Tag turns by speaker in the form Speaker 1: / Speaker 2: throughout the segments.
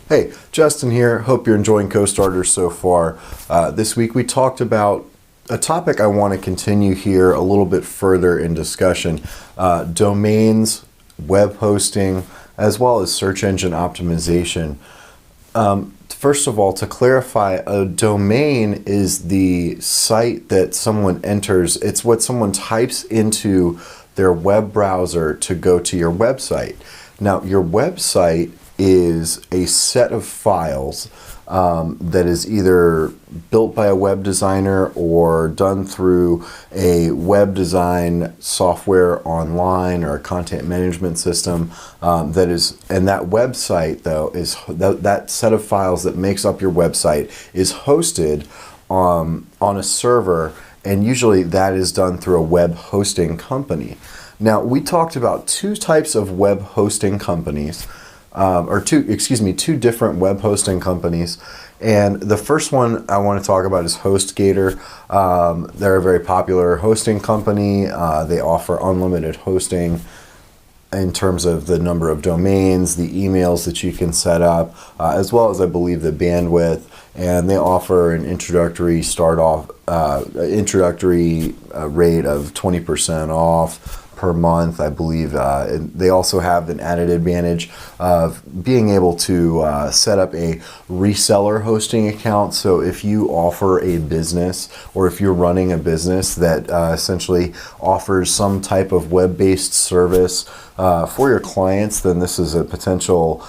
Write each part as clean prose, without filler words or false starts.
Speaker 1: Hey, Justin here. Hope you're enjoying CoStarter so far. This week we talked about a topic I want to continue here a little bit further in discussion. Domains, web hosting, as well as search engine optimization. First of all, to clarify, a domain is the site that someone enters. It's what someone types into their web browser to go to your website. Now, your website is a set of files that is either built by a web designer or done through a web design software online or a content management system and that website though is that set of files that makes up your website is hosted on a server, and usually that is done through a web hosting company. Now, we talked about two types of web hosting companies, two different web hosting companies. And the first one I want to talk about is HostGator. They're a very popular hosting company. They offer unlimited hosting in terms of the number of domains, the emails that you can set up, as well as I believe the bandwidth. And they offer an introductory rate of 20% off per month, I believe. They also have an added advantage of being able to set up a reseller hosting account. So if you offer a business, or if you're running a business that essentially offers some type of web-based service for your clients, then this is a potential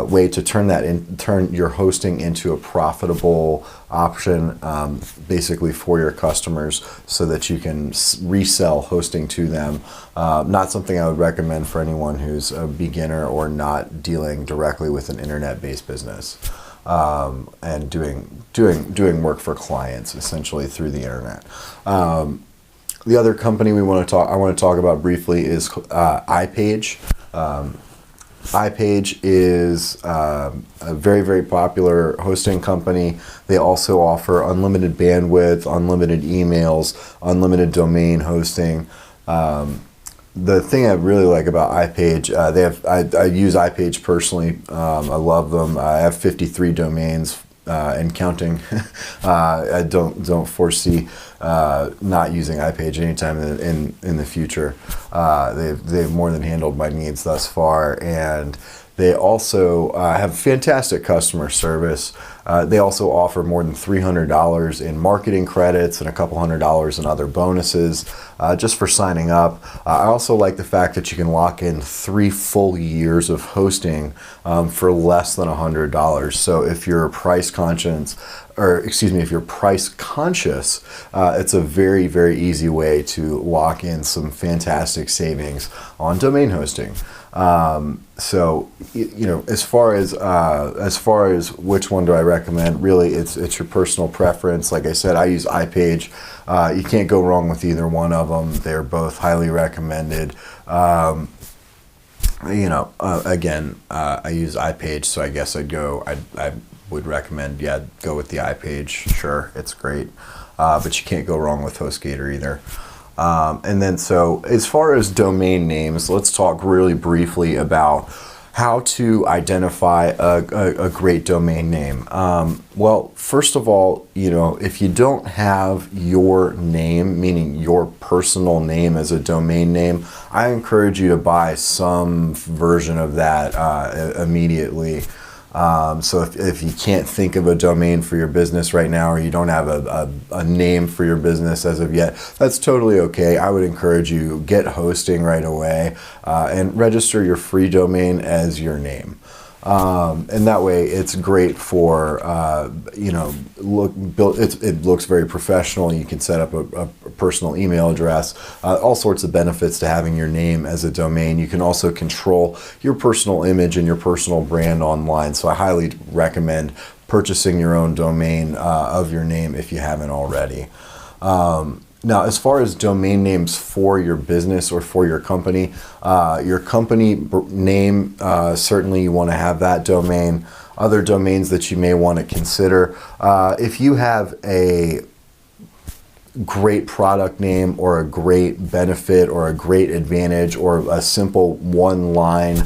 Speaker 1: way to turn your hosting into a profitable option, basically for your customers, so that you can resell hosting to them. Not something I would recommend for anyone who's a beginner or not dealing directly with an internet-based business and doing work for clients essentially through the internet. The other company I want to talk about briefly is iPage. iPage is a very, very popular hosting company. They also offer unlimited bandwidth, unlimited emails, unlimited domain hosting. The thing I really like about iPage, I use iPage personally. I love them. I have 53 domains and counting. I don't foresee not using iPage anytime in the future. They've more than handled my needs thus far, and they also have fantastic customer service. They also offer more than $300 in marketing credits and a couple $100 in other bonuses just for signing up. I also like the fact that you can lock in 3 full years of hosting for less than $100. So if you're price conscious, if you're price conscious, it's a very, very easy way to lock in some fantastic savings on domain hosting. So, as far as which one do I recommend, really it's your personal preference. Like I said, I use iPage. You can't go wrong with either one of them. They're both highly recommended. Again, I use iPage, so I guess I would recommend, go with the iPage. Sure, it's great. But you can't go wrong with HostGator either. And then, so as far as domain names, let's talk really briefly about how to identify a great domain name. Well, first of all, if you don't have your name, meaning your personal name as a domain name, I encourage you to buy some version of that immediately. So if you can't think of a domain for your business right now, or you don't have a name for your business as of yet, that's totally okay. I would encourage you, get hosting right away and register your free domain as your name. And that way it's great for, it looks very professional. You can set up a personal email address, all sorts of benefits to having your name as a domain. You can also control your personal image and your personal brand online. So I highly recommend purchasing your own domain of your name if you haven't already. Now, as far as domain names for your business or for your company name, certainly you want to have that domain. Other domains that you may want to consider, if you have a great product name or a great benefit or a great advantage or a simple one-line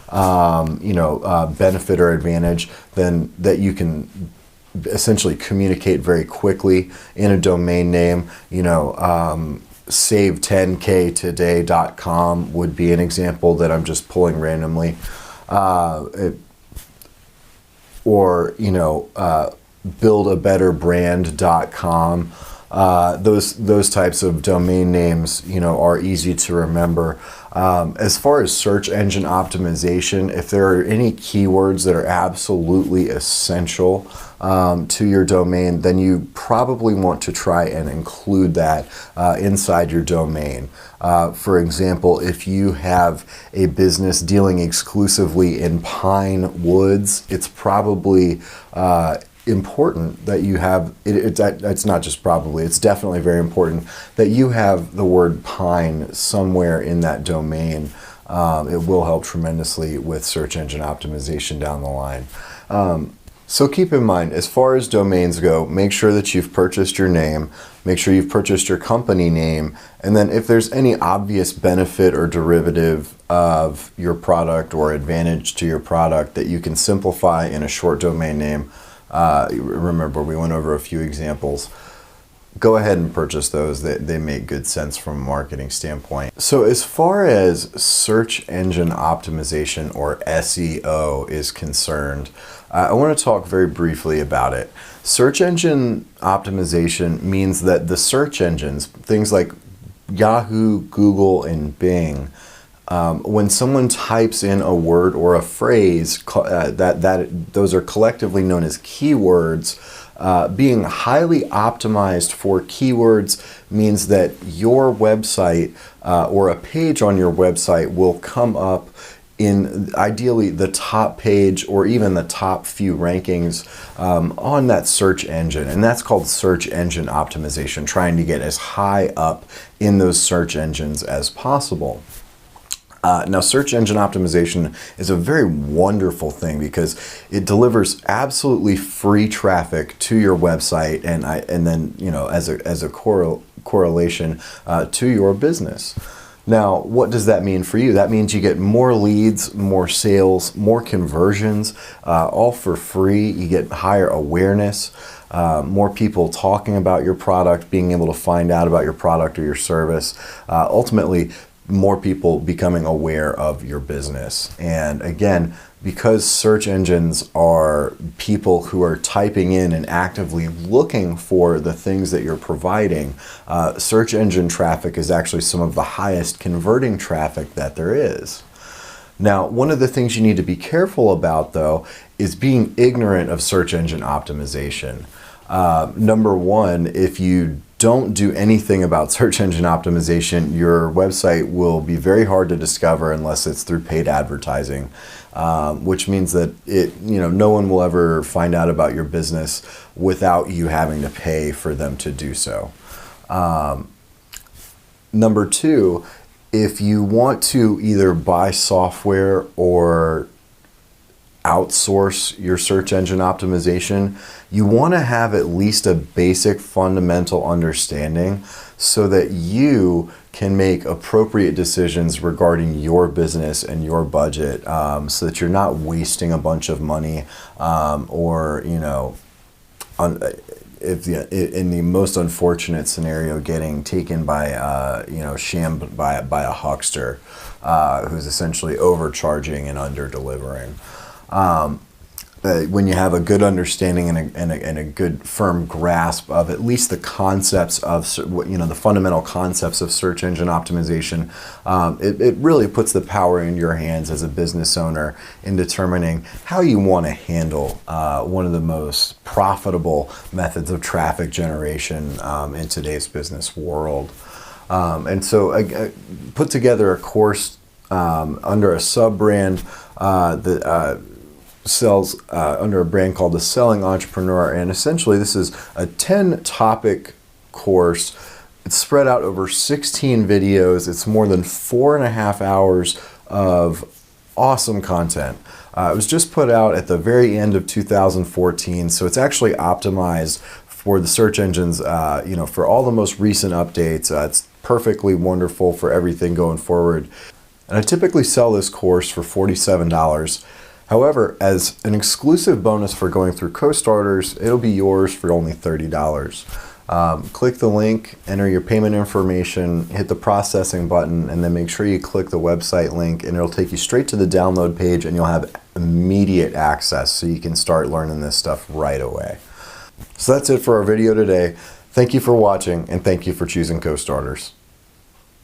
Speaker 1: benefit or advantage, then that you can essentially communicate very quickly in a domain name. Save10ktoday.com would be an example that I'm just pulling randomly. Buildabetterbrand.com. Those types of domain names, are easy to remember. As far as search engine optimization, if there are any keywords that are absolutely essential to your domain, then you probably want to try and include that inside your domain. For example, if you have a business dealing exclusively in pine woods, it's probably important that you have it's not just probably, it's definitely very important that you have the word pine somewhere in that domain. It will help tremendously with search engine optimization down the line. So keep in mind, as far as domains go, make sure that you've purchased your name, make sure you've purchased your company name, and then if there's any obvious benefit or derivative of your product or advantage to your product that you can simplify in a short domain name, remember we went over a few examples, go ahead and purchase those. They make good sense from a marketing standpoint. So as far as search engine optimization, or SEO, is concerned, I want to talk very briefly about it. Search engine optimization means that the search engines, things like Yahoo, Google, and Bing, when someone types in a word or a phrase, those are collectively known as keywords. Being highly optimized for keywords means that your website or a page on your website will come up in ideally the top page or even the top few rankings on that search engine. And that's called search engine optimization, trying to get as high up in those search engines as possible. Now, search engine optimization is a very wonderful thing because it delivers absolutely free traffic to your website, and then as a correlation to your business. Now, what does that mean for you? That means you get more leads, more sales, more conversions, all for free. You get higher awareness, more people talking about your product, being able to find out about your product or your service. Ultimately, more people becoming aware of your business. And again, because search engines are people who are typing in and actively looking for the things that you're providing, search engine traffic is actually some of the highest converting traffic that there is. Now, one of the things you need to be careful about, though, is being ignorant of search engine optimization. Number one, if you don't do anything about search engine optimization, your website will be very hard to discover unless it's through paid advertising, which means that no one will ever find out about your business without you having to pay for them to do so. Number two, if you want to either buy software or outsource your search engine optimization, you want to have at least a basic fundamental understanding so that you can make appropriate decisions regarding your business and your budget, so that you're not wasting a bunch of money, or if in the most unfortunate scenario, getting taken by shammed by a huckster who's essentially overcharging and under-delivering. When you have a good understanding and a good firm grasp of at least the concepts of the fundamental concepts of search engine optimization, it really puts the power in your hands as a business owner in determining how you want to handle one of the most profitable methods of traffic generation in today's business world. And so I put together a course under a sub-brand that sells under a brand called The Selling Entrepreneur, and essentially this is a 10-topic course. It's spread out over 16 videos. It's more than 4.5 hours of awesome content. It was just put out at the very end of 2014, so it's actually optimized for the search engines, for all the most recent updates. It's perfectly wonderful for everything going forward. And I typically sell this course for $47. However, as an exclusive bonus for going through CoStarters, it'll be yours for only $30. Click the link, enter your payment information, hit the processing button, and then make sure you click the website link, and it'll take you straight to the download page, and you'll have immediate access so you can start learning this stuff right away. So that's it for our video today. Thank you for watching, and thank you for choosing CoStarters.